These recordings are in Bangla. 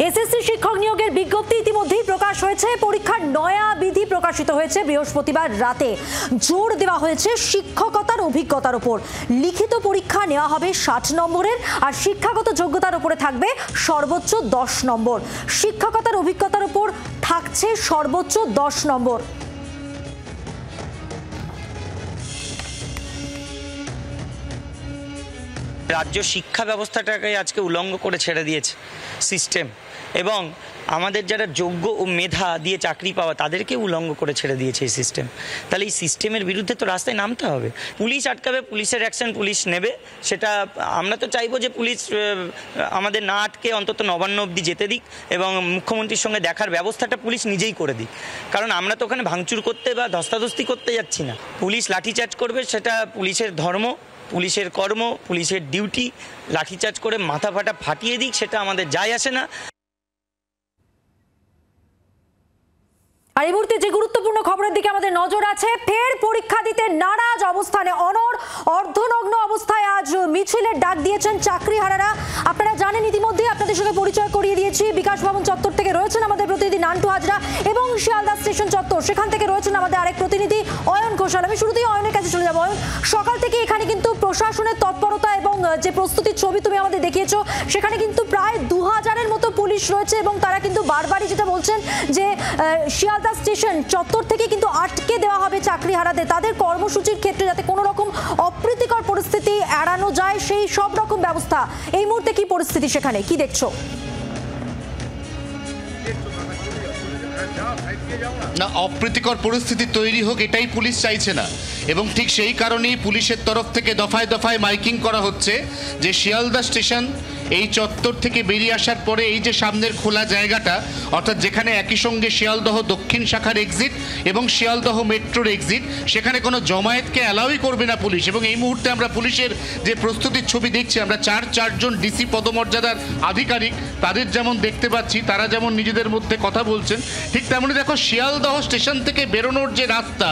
এসএসসি শিক্ষক নিয়োগের বিজ্ঞপ্তি ইতিমধ্যেই প্রকাশ হয়েছে। পরীক্ষার নয়া বিধি প্রকাশিত হয়েছে বৃহস্পতিবার রাতে। জোর দেওয়া হয়েছে শিক্ষকতার অভিজ্ঞতার উপর। লিখিত পরীক্ষা নেওয়া হবে 60 নম্বরের, আর শিক্ষাগত যোগ্যতার উপরে থাকবে সর্বোচ্চ 10 নম্বর। শিক্ষকতার অভিজ্ঞতার উপর থাকছে সর্বোচ্চ 10 নম্বর। রাজ্য শিক্ষা ব্যবস্থাটাকে আজকে উলঙ্গ করে ছেড়ে দিয়েছে সিস্টেম, এবং আমাদের যারা যোগ্য ও মেধা দিয়ে চাকরি পাওয়া তাদেরকে উলঙ্গ করে ছেড়ে দিয়েছে এই সিস্টেম। তাহলে এই সিস্টেমের বিরুদ্ধে তো রাস্তায় নামতে হবে। পুলিশ আটকাবে, পুলিশের অ্যাকশন পুলিশ নেবে, সেটা আমরা তো চাইবো যে পুলিশ আমাদের না আটকে অন্তত নবান্ন অবধি যেতে দিক, এবং মুখ্যমন্ত্রীর সঙ্গে দেখার ব্যবস্থাটা পুলিশ নিজেই করে দিক। কারণ আমরা তো ওখানে ভাঙচুর করতে বা ধস্তাধস্তি করতে যাচ্ছি না। পুলিশ লাঠিচার্জ করবে, সেটা পুলিশের ধর্ম, পুলিশের কর্ম, পুলিশের ডিউটি। লাঠিচার্জ করে মাথা ফাটা ফাটিয়ে দিক, সেটা আমাদের যায় আসে না। আর এই মুহূর্তে যে গুরুত্বপূর্ণ খবরের দিকে আমাদের নজর আছে, ফের পরীক্ষা দিতে নারাজ অবস্থানে অনড়, অর্ধনগ্ন অবস্থায় আজ মিছিলের ডাক দিয়েছেন চাকরিহারারা। আপনারা জানেন, ইতিমধ্যে আপনাদের সঙ্গে পরিচয় করিয়ে দিয়েছি। বিকাশ ভবন চত্বর থেকে রয়েছেন আমাদের প্রতিনিধি নান্টু হাজরা, এবং শিয়ালদা স্টেশন চত্বর সেখান থেকে রয়েছেন আমাদের আরেক প্রতিনিধি অয়ন ঘোষাল। আমি শুরুতেই অয়নের কাছে চলে যাবো। অয়ন, সকাল থেকে এখানে কিন্তু প্রশাসনের তৎপরতা এবং যে প্রস্তুতির ছবি তুমি আমাদের দেখিয়েছো, সেখানে কিন্তু প্রায় 2000-এর মতো পুলিশ রয়েছে, এবং তারা কিন্তু বারবারই যেটা বলছেন যে শিয়ালদা স্টেশন চত্বর থেকে কিন্তু আটকে দেওয়া হবে চাকরিহারাদের। তাদের কর্মসূচির ক্ষেত্রে যাতে কোনো রকম অপ্রীতিকর পরিস্থিতি এড়ানো যায়, সেই সব রকম ব্যবস্থা। এই মুহূর্তে কি পরিস্থিতি সেখানে, কি দেখছো? না, অপ্রীতিকর পরিস্থিতি তৈরি হোক এটাই পুলিশ চাইছে না, এবং ঠিক সেই কারণেই পুলিশের তরফ থেকে দফায় দফায় মাইকিং করা হচ্ছে যে শিয়ালদা স্টেশন এই চত্বর থেকে বেরিয়ে আসার পরে এই যে সামনের খোলা জায়গাটা, অর্থাৎ যেখানে একই সঙ্গে শিয়ালদহ দক্ষিণ শাখার এক্সিট এবং শিয়ালদহ মেট্রোর এক্সিট, সেখানে কোনো জমায়েতকে অ্যালাউই করবে না পুলিশ। এবং এই মুহূর্তে আমরা পুলিশের যে প্রস্তুতির ছবি দেখছি, আমরা চারজন ডিসি পদমর্যাদার আধিকারিক তাদের যেমন দেখতে পাচ্ছি, তারা যেমন নিজেদের মধ্যে কথা বলছেন, ঠিক তেমনি দেখো শিয়ালদহ স্টেশন থেকে বেরোনোর যে রাস্তা,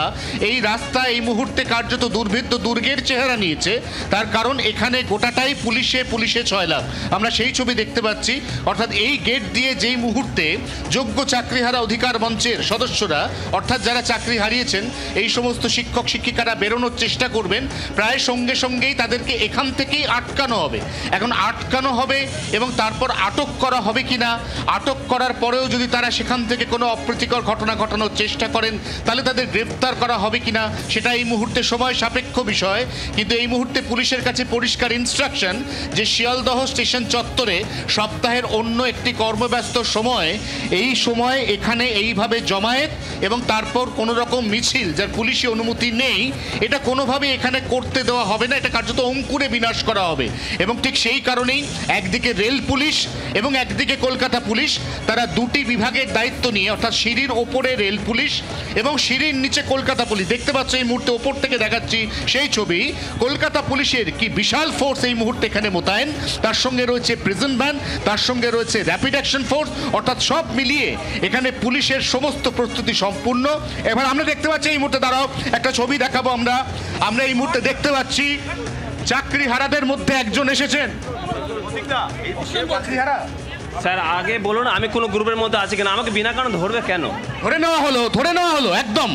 এই রাস্তা এই মুহূর্তে কার্যত দুর্ভেদ্য দুর্গের চেহারা নিয়েছে। তার কারণ এখানে গোটাটাই পুলিশে ছয়লাভ। আমরা সেই ছবি দেখতে পাচ্ছি, অর্থাৎ এই গেট দিয়ে যেই মুহূর্তে যোগ্য চাকরিহারা অধিকার মঞ্চের সদস্যরা, অর্থাৎ যারা চাকরি হারিয়েছেন, এই সমস্ত শিক্ষক শিক্ষিকারা বেরোনোর চেষ্টা করবেন, প্রায় সঙ্গে সঙ্গেই তাদেরকে এখান থেকেই আটকানো হবে। এখন আটকানো হবে এবং তারপর আটক করা হবে কিনা, আটক করার পরেও যদি তারা সেখান থেকে কোনো অপ্রীতিকর ঘটনা ঘটানোর চেষ্টা করেন, তাহলে তাদের গ্রেফতার করা হবে কিনা সেটা এই মুহূর্তে সময় সাপেক্ষ বিষয়। কিন্তু এই মুহূর্তে পুলিশের কাছে পরিষ্কার ইনস্ট্রাকশন যে শিয়ালদহ স্টেশন চত্বরে সপ্তাহের অন্য একটি কর্মব্যস্ত সময়, এই সময় এখানে এইভাবে জমায়েত এবং তারপর কোনো রকম মিছিল যার পুলিশি অনুমতি নেই, এটা কোনোভাবে এখানে করতে দেওয়া হবে না। এটা কার্যত অঙ্কুরে বিনাশ করা হবে। এবং ঠিক সেই কারণেই একদিকে রেল পুলিশ এবং একদিকে কলকাতা পুলিশ, তারা দুটি বিভাগের দায়িত্ব নিয়ে, অর্থাৎ সিঁড়ির ওপরে রেল পুলিশ এবং সিঁড়ির নিচে কলকাতা পুলিশ, দেখতে পাচ্ছ এই মুহূর্তে ওপর থেকে দেখাচ্ছি সেই ছবি, কলকাতা পুলিশের কি বিশাল ফোর্স এই মুহূর্তে এখানে মোতায়েন। তার সঙ্গে রয়েছে প্রিজন ভ্যান, তার সঙ্গে রয়েছে র্যাপিড অ্যাকশন ফোর্স, অর্থাৎ সব মিলিয়ে এখানে পুলিশের সমস্ত প্রস্তুতি সম্পূর্ণ। এবার আমরা দেখতে পাচ্ছি এই মুহূর্তে, দাঁড়াও একটা ছবি দেখাবো আমরা এই মুহূর্তে দেখতে পাচ্ছি চাকরিহারাদের মধ্যে একজন এসেছেন। স্যার আগে বলুন, আমি কোন গ্রুপের মধ্যে আছি কিনা, আমাকে বিনা কারণে ধরবে কেন? ধরে নেওয়া হলো একদম।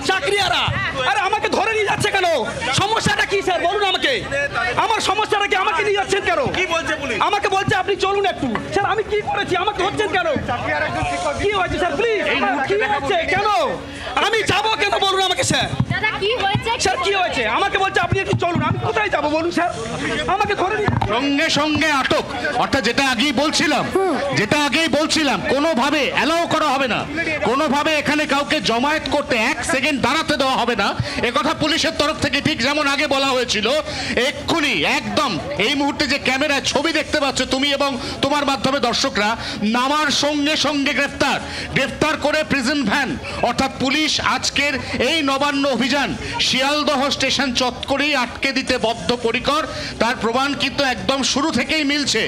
চাকরিয়ারা আরে আমাকে ধরে নিয়ে যাচ্ছে কেন? সমস্যাটা কি স্যার বলুন আমাকে। আমার সমস্যাটা কি? আমাকে নিয়ে যাচ্ছেন কেন? কি বলছে পুলিশ? আমাকে বলছে আপনি চলুন একটু। স্যার আমি কি করেছি? আমাকে ধরছেন কেন? কি হয়েছে স্যার প্লিজ? কি হয়েছে কেন? আমি যাবো কেন বলুন আমাকে স্যার। দাদা কি হয়েছে? স্যার কি হয়েছে? আমাকে বলছে আপনি একটু চলুন। আমি কোথায় যাবো বলুন স্যার? আমাকে ধরে সঙ্গে সঙ্গে আটক, অর্থাৎ যেটা আগেই বলছিলাম কোনোভাবে অ্যালাউ করা হবে না, কোনোভাবে এখানে কাউকে জমায়েত করতে এক সেকেন্ড দাঁড়াতে দেওয়া হবে না। একথা পুলিশের তরফ থেকে ঠিক যেমন আগে বলা হয়েছিল, এক্ষুনি একদম এই মুহূর্তে যে ক্যামেরায় ছবি দেখতে পাচ্ছ তুমি এবং তোমার মাধ্যমে দর্শকরা, নামার সঙ্গে সঙ্গে গ্রেফতার করে প্রিজন ভ্যান, অর্থাৎ পুলিশ আজকের এই নবান্ন অভিযান শিয়ালদহ স্টেশন চত্বরেই আটকে দিতে বদ্ধপরিকর। তার প্রমাণ কিন্তু একদম শুরু থেকেই মিলছে।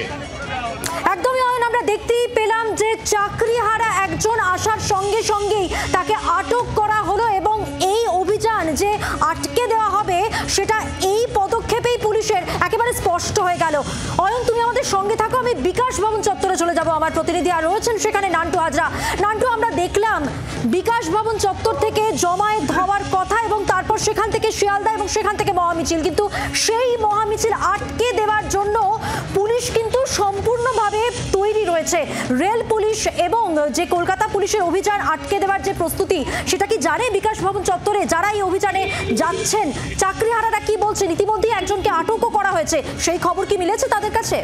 একদমই অয়ন, আমরা দেখতেই পেলাম যে চাকরিহারা একজন আসার সঙ্গে সঙ্গেই তাকে আটক করা হলো, এবং এই অভিযান যে আটকে দেওয়া হবে সেটা এই পদক্ষেপেই পুলিশের একেবারে স্পষ্ট হয়ে গেল। অয়ন, তুমি আমাদের সঙ্গে থাকো, আমি বিকাশ ভবন চত্বরে চলে যাব। আমার প্রতিনিধি আর রয়েছেন সেখানে নান্টু হাজরা। নান্টু, আমরা দেখলাম বিকাশ ভবন চত্বর থেকে জমায়েত হওয়ার কথা এবং তারপর সেখান থেকে শিয়ালদা এবং সেখান থেকে মহামিছিল, কিন্তু সেই মহামিছিল আটকে দেওয়ার জন্য পুলিশ কিন্তু সম্পূর্ণভাবে তৈরি রয়েছে। রেল পুলিশ এবং যে কলকাতা পুলিশের অভিযান আটকে দেওয়ার যে প্রস্তুতি, সেটা কি জানে বিকাশ ভবন চত্বরে যারা এই অভিযানে যাচ্ছেন? চাকরিহারারা কি বলছেন? ইতিমধ্যে একজনকে আটকও করা হয়েছে, সেই খবর কি মিলেছে তাদের কাছে?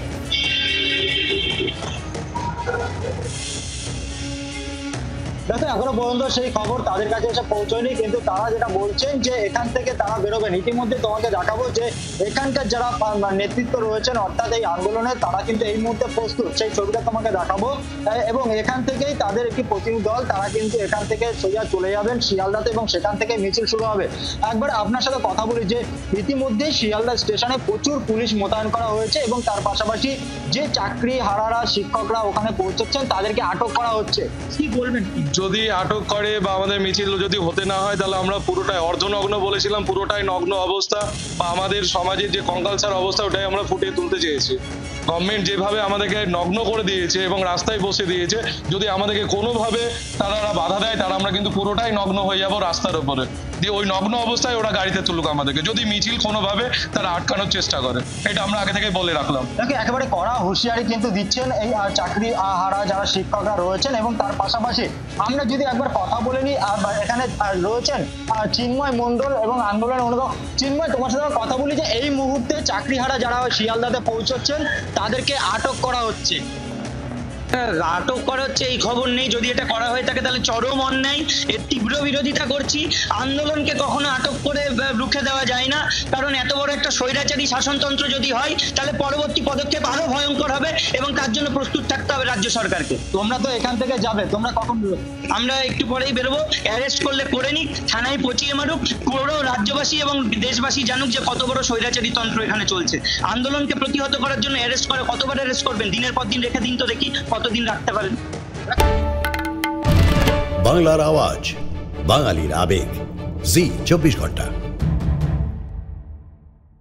দেখো, এখনো পর্যন্ত সেই খবর তাদের কাছে এসে পৌঁছয়নি, কিন্তু তারা যেটা বলছেন যে এখান থেকে তারা বেরোবেন। ইতিমধ্যে তোমাকে দেখাবো যে এখানকার যারা নেতৃত্ব রয়েছেন অর্থাৎ এই আন্দোলনে, তারা কিন্তু এই মুহূর্তে প্রস্তুত, সেই ছবিটা তোমাকে দেখাবো। এবং এখান থেকেই তাদের একটি প্রতিনিধি দল, তারা কিন্তু এখান থেকে সোজা চলে যাবেন শিয়ালদাতে এবং সেখান থেকে মিছিল শুরু হবে। একবার আপনার সাথে কথা বলি যে ইতিমধ্যেই শিয়ালদা স্টেশনে প্রচুর পুলিশ মোতায়েন করা হয়েছে এবং তার পাশাপাশি যে চাকরি হারারা শিক্ষকরা ওখানে পৌঁছচ্ছেন তাদেরকে আটক করা হচ্ছে। কি বলবেন? যদি আটক করে বা আমাদের মিছিল যদি হতে না হয়, তাহলে আমরা পুরোটাই অর্ধনগ্ন বলেছিলাম, পুরোটাই নগ্ন অবস্থা বা আমাদের সমাজের যে কঙ্কালসার অবস্থা ওটাই আমরা ফুটিয়ে তুলতে চেয়েছি। গভর্নমেন্ট যেভাবে আমাদেরকে নগ্ন করে দিয়েছে এবং রাস্তায় বসে দিয়েছে, যদি আমাদেরকে কোনোভাবে তারা বাধা দেয়, তারা আমরা কিন্তু পুরোটাই নগ্ন হয়ে যাব রাস্তার উপরে দিয়ে। ওই নগ্ন অবস্থায় ওরা গাড়িতে তুলুক আমাদেরকে, যদি মিছিল কোনোভাবে তারা আটকানোর চেষ্টা করে। এটা আমরা আগে থেকে বলে রাখলাম। দেখো, একেবারে কড়া হুঁশিয়ারি কিন্তু দিচ্ছেন এই চাকরি হারা যারা শিক্ষকরা রয়েছেন। এবং তার পাশাপাশি আমরা যদি একবার কথা বলে নিই, এখানে রয়েছেন চিন্ময় মণ্ডল এবং আন্দোলন অনুভব। চিন্ময়, তোমার সাথে কথা বলি যে এই মুহূর্তে চাকরিহারা যারা শিয়ালদাতে পৌঁছচ্ছেন তাদেরকে আটক করা হচ্ছে। আটক করা হচ্ছে এই খবর নেই। যদি এটা করা হয়ে থাকে তাহলে চরম অন্যায়, এর তীব্র বিরোধিতা করছি। আন্দোলনকে কখনো আটক করে রুখে দেওয়া যায় না, কারণ এত বড় একটা স্বৈরাচারী শাসনতন্ত্র যদি হয় তাহলে পরবর্তী পদক্ষেপ আরো ভয়ঙ্কর হবে এবং তার জন্য প্রস্তুত থাকতে হবে রাজ্য সরকারকে। তোমরা তো এখান থেকে যাবে, তোমরা কখন বেরোবে? আমরা একটু পরেই বেরোবো। অ্যারেস্ট করলে করে নিক, থানায় পচিয়ে মারুক, পুরো রাজ্যবাসী এবং দেশবাসী জানুক যে কত বড় স্বৈরাচারী তন্ত্র এখানে চলছে। আন্দোলনকে প্রতিহত করার জন্য অ্যারেস্ট করে কতবার অ্যারেস্ট করবেন? দিনের পর দিন রেখে দিন তো দেখি কতদিন রাখতে পারেন। বাংলার আওয়াজ, বাঙালির আবেগ, জি 24 ঘন্টা।